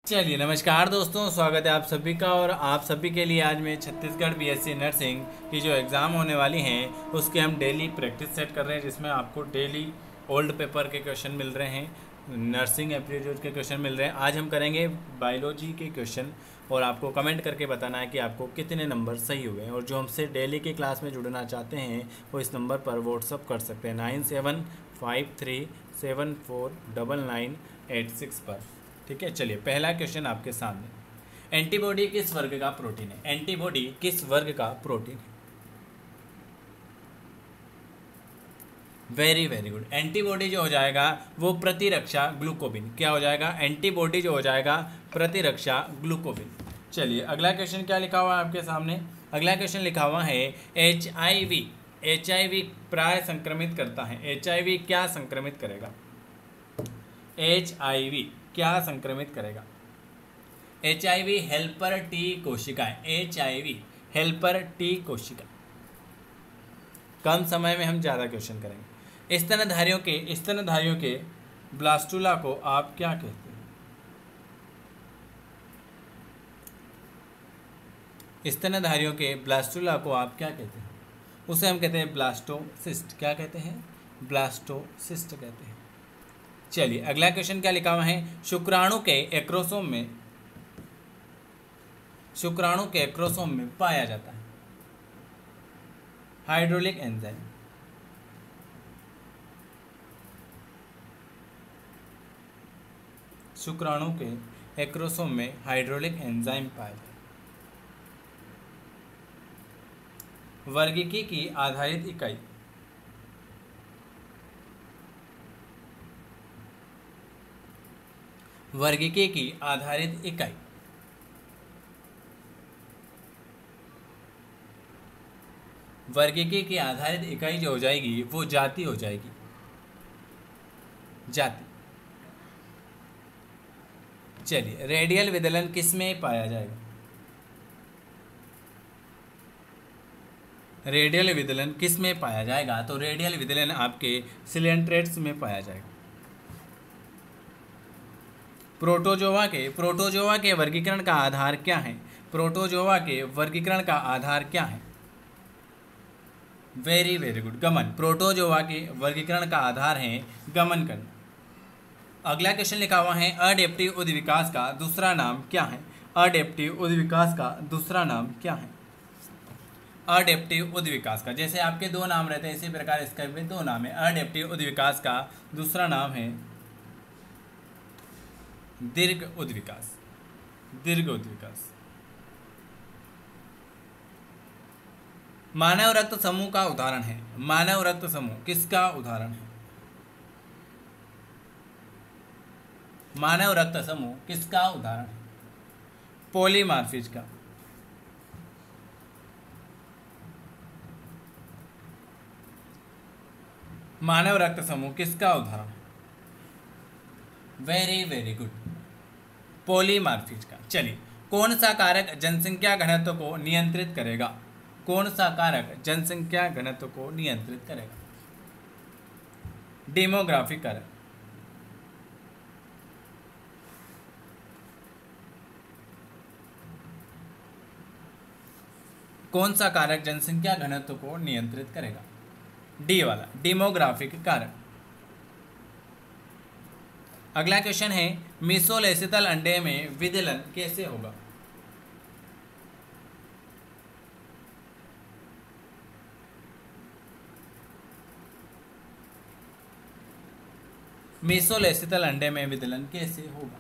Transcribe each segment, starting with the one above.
चलिए नमस्कार दोस्तों, स्वागत है आप सभी का। और आप सभी के लिए आज मैं छत्तीसगढ़ बीएससी नर्सिंग की जो एग्ज़ाम होने वाली हैं उसके हम डेली प्रैक्टिस सेट कर रहे हैं, जिसमें आपको डेली ओल्ड पेपर के क्वेश्चन मिल रहे हैं, नर्सिंग एप्टीट्यूड के क्वेश्चन मिल रहे हैं। आज हम करेंगे बायोलॉजी के क्वेश्चन और आपको कमेंट करके बताना है कि आपको कितने नंबर सही हुए हैं। और जो हमसे डेली की क्लास में जुड़ना चाहते हैं वो इस नंबर पर व्हाट्सअप कर सकते हैं 9753749986 पर। ठीक है, चलिए पहला क्वेश्चन आपके सामने। एंटीबॉडी किस वर्ग का प्रोटीन है? एंटीबॉडी किस वर्ग का प्रोटीन है? Very very good. एंटीबॉडी जो हो जाएगा वो प्रतिरक्षा ग्लूकोबिन। क्या हो जाएगा? एंटीबॉडी जो हो जाएगा प्रतिरक्षा ग्लूकोबिन। चलिए अगला क्वेश्चन क्या लिखा हुआ है आपके सामने? अगला क्वेश्चन लिखा हुआ है HIV। HIV प्राय संक्रमित करता है। HIV क्या संक्रमित करेगा? HIV क्या संक्रमित करेगा? HIV हेल्पर टी कोशिकाएं। HIV हेल्पर टी कोशिका। कम समय में हम ज़्यादा क्वेश्चन करेंगे। स्तनधारियों के ब्लास्टुला को आप क्या कहते हैं? स्तनधारियों के ब्लास्टुला को आप क्या कहते हैं? उसे हम कहते हैं ब्लास्टोसिस्ट। क्या कहते हैं? ब्लास्टोसिस्ट कहते हैं। चलिए अगला क्वेश्चन क्या लिखा हुआ है? शुक्राणु के एक्रोसोम में पाया जाता है हाइड्रोलिक एंजाइम। शुक्राणु के एक्रोसोम में हाइड्रोलिक एंजाइम पाया जाता है। वर्गीकी की आधारित इकाई। वर्गीकी की आधारित इकाई। वर्गीकी की आधारित इकाई जो हो जाएगी वो जाति हो जाएगी। जाति। चलिए रेडियल विदलन किस में पाया जाएगा? रेडियल विदलन किस में पाया जाएगा? तो रेडियल विदलन आपके सिलेंट्रेट्स में पाया जाएगा। प्रोटोजोआ के वर्गीकरण का आधार क्या है? प्रोटोजोआ के वर्गीकरण का आधार क्या है? वेरी वेरी गुड, गमन। प्रोटोजोआ के वर्गीकरण का आधार है गमन करना। अगला क्वेश्चन लिखा हुआ है अडेप्टिव उद्विकास का दूसरा नाम क्या है? अडेप्टिव उद्विकास का दूसरा नाम क्या है? अडेप्टिव उद्विकास का, जैसे आपके दो नाम रहते हैं इसी प्रकार इसका भी दो नाम है। अडेप्टिव उद्विकास का दूसरा नाम है दीर्घ उद्विकास। दीर्घ उद्विकास। मानव रक्त समूह का उदाहरण है। मानव रक्त समूह किसका उदाहरण है? मानव रक्त समूह किसका उदाहरण है? पॉलीमार्फिज का। मानव रक्त समूह किसका उदाहरण है? वेरी वेरी गुड, पॉलीमार्फिज का। चलिए कौन सा कारक जनसंख्या घनत्व को नियंत्रित करेगा? कौन सा कारक जनसंख्या घनत्व को नियंत्रित करेगा? डेमोग्राफिक कारक। कौन सा कारक जनसंख्या घनत्व को नियंत्रित करेगा? डी वाला, डेमोग्राफिक कारक। अगला क्वेश्चन है मीसोलेसितल अंडे में विदलन कैसे होगा? मीसोलेसितल अंडे में विदलन कैसे होगा?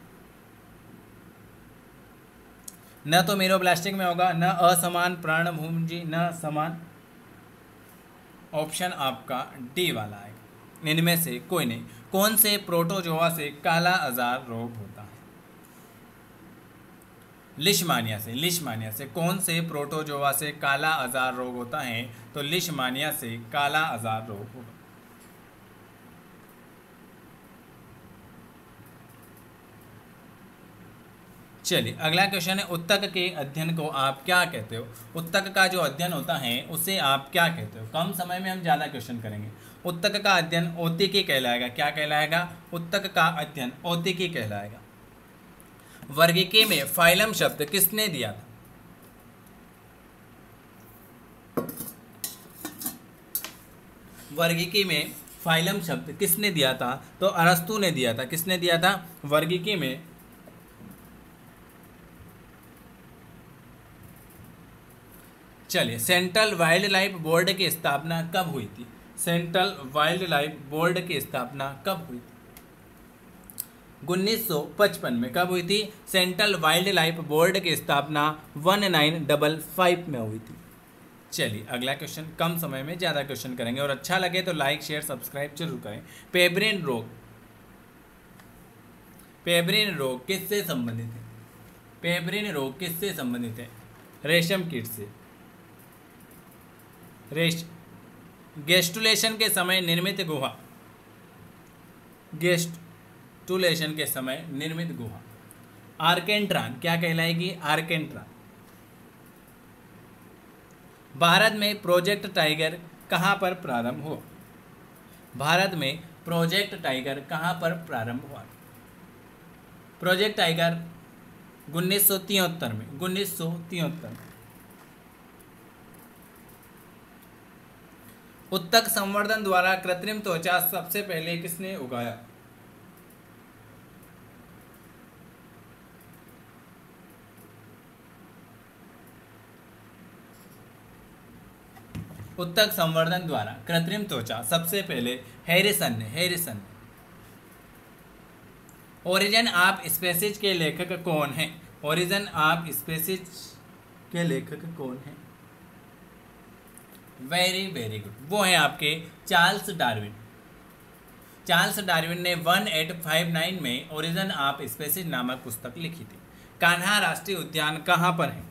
न तो मीरोब्लास्टिक में होगा, न असमान पर्णभुजी, न समान। ऑप्शन आपका डी वाला आएगा। इनमें से कोई नहीं। कौन से प्रोटोजोआ से काला अजार रोग होता है? लिशमानिया से। लिशमानिया से। कौन से प्रोटोजोआ से काला अजार रोग होता है? तो लिशमानिया से काला अजार रोग होगा। चलिए अगला क्वेश्चन है उत्तक के अध्ययन को आप क्या कहते हो? उत्तक का जो अध्ययन होता है उसे आप क्या कहते हो? कम समय में हम ज़्यादा क्वेश्चन करेंगे। उत्तक का अध्ययन औतिकी कहलाएगा। क्या कहलाएगा? उत्तक का अध्ययन औतिकी कहलाएगा। वर्गीकी में फाइलम शब्द किसने दिया था? वर्गीकी में फाइलम शब्द किसने दिया था? तो अरस्तु ने दिया था। किसने दिया था? वर्गीकी में चलिए, सेंट्रल वाइल्ड लाइफ बोर्ड की स्थापना कब हुई थी? सेंट्रल वाइल्ड लाइफ बोर्ड की स्थापना कब हुई थी? 1955 में। कब हुई थी? सेंट्रल वाइल्ड लाइफ बोर्ड की स्थापना 1955 में हुई थी। चलिए अगला क्वेश्चन, कम समय में ज़्यादा क्वेश्चन करेंगे और अच्छा लगे तो लाइक शेयर सब्सक्राइब जरूर करें। पेब्रिन रोग, पेब्रिन रोग किससे संबंधित है? पेब्रिन रोग किससे संबंधित है? रेशम कीट से। गेस्टुलेशन के समय निर्मित गुहा, गेस्टुलेशन के समय निर्मित गुहा आर्केंट्रान क्या कहलाएगी? आर्केंट्रान। भारत में प्रोजेक्ट टाइगर कहाँ पर प्रारंभ हुआ? भारत में प्रोजेक्ट टाइगर कहाँ पर प्रारंभ हुआ? प्रोजेक्ट टाइगर 1973 में। 1973 में। उत्तक संवर्धन द्वारा कृत्रिम त्वचा सबसे पहले किसने उगाया? उत्तक संवर्धन द्वारा कृत्रिम त्वचा सबसे पहले हैरिसन ने। हैरिसन। ओरिजिन ऑफ स्पीसीज के लेखक कौन हैं? ओरिजिन ऑफ स्पीसीज के लेखक कौन हैं? वेरी वेरी गुड, वो हैं आपके चार्ल्स डार्विन। चार्ल्स डार्विन ने 1859 में ओरिजिन ऑफ स्पीसीज नामक पुस्तक लिखी थी। कान्हा राष्ट्रीय उद्यान कहाँ पर है?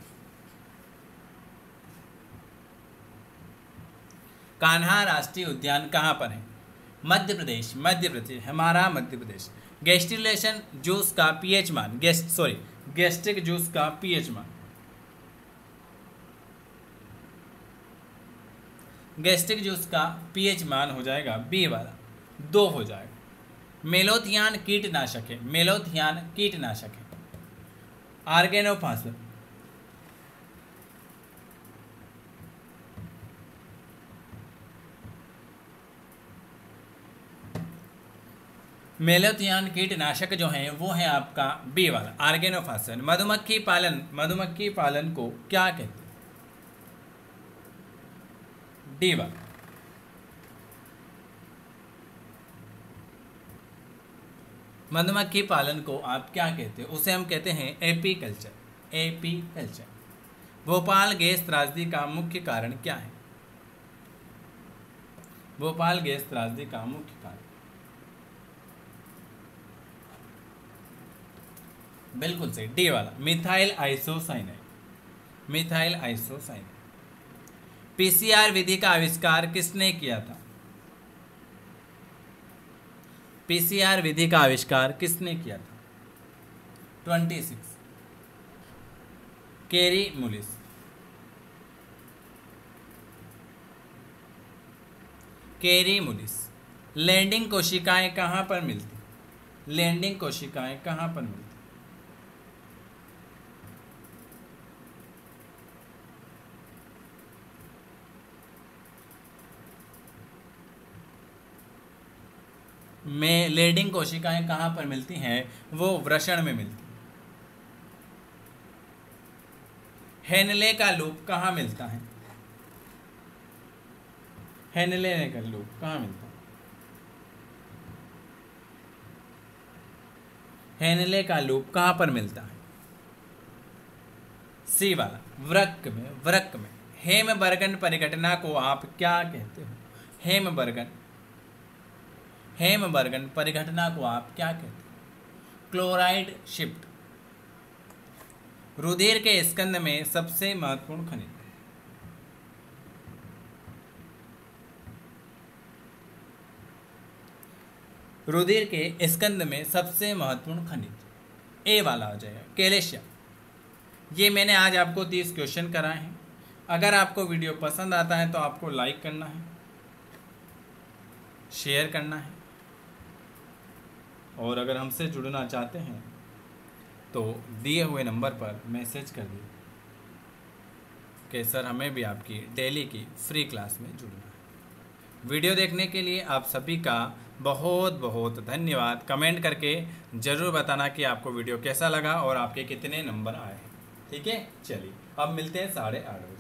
कान्हा राष्ट्रीय उद्यान कहाँ पर है? मध्य प्रदेश। मध्य प्रदेश, हमारा मध्य प्रदेश। गैस्ट्रिलेशन जूस का पीएच मान, गैस्ट्रिक जूस का पीएच मान, गैस्ट्रिक जूस का पीएच मान हो जाएगा बी वाला, 2 हो जाएगा। मेलोथियान कीटनाशक है। मेलोथियान कीटनाशक है। आर्गेनोफास, मेलोथियान कीटनाशक जो है वो है आपका बी वाला, आर्गेनोफासन। मधुमक्खी पालन, मधुमक्खी पालन को क्या कहते हैं? डी वाला। मधुमक्खी पालन को आप क्या कहते हैं? उसे हम कहते हैं एपीकल्चर। एपीकल्चर। भोपाल गैस त्रासदी का मुख्य कारण क्या है? भोपाल गैस त्रासदी का मुख्य कारण, बिल्कुल सही, डी वाला, methyl isocyanide. Methyl isocyanide. PCR विधि का आविष्कार किसने किया था? पीसीआर विधि का आविष्कार किसने किया था? 26 कैरी मुलिस। Kary Mullis. लैंडिंग कोशिकाएं कहां पर मिलती? लैंडिंग कोशिकाएं कहां पर मिलती? में लैंडिंग कोशिकाएं कहां पर मिलती हैं? वो वृषण में मिलती। हेनले का लूप कहां मिलता है? हेनले का लूप कहां मिलता है? हेनले का लूप कहां पर मिलता है? सी वाला, वृक्क में। वृक्क में। हेमबर्गन परिघटना को आप क्या कहते हो? हेमबर्गन, हेमबर्गन परिघटना को आप क्या कहते हैं? Chloride shift. रुधिर के स्कंद में सबसे महत्वपूर्ण खनिज, रुधिर के स्कंद में सबसे महत्वपूर्ण खनिज ए वाला हो जाएगा, कैल्शियम। ये मैंने आज आपको 30 क्वेश्चन कराए हैं। अगर आपको वीडियो पसंद आता है तो आपको लाइक करना है, शेयर करना है, और अगर हमसे जुड़ना चाहते हैं तो दिए हुए नंबर पर मैसेज कर दिए कि सर हमें भी आपकी डेली की फ्री क्लास में जुड़ना है। वीडियो देखने के लिए आप सभी का बहुत बहुत धन्यवाद। कमेंट करके ज़रूर बताना कि आपको वीडियो कैसा लगा और आपके कितने नंबर आए हैं। ठीक है, चलिए अब मिलते हैं 8:30 बजे।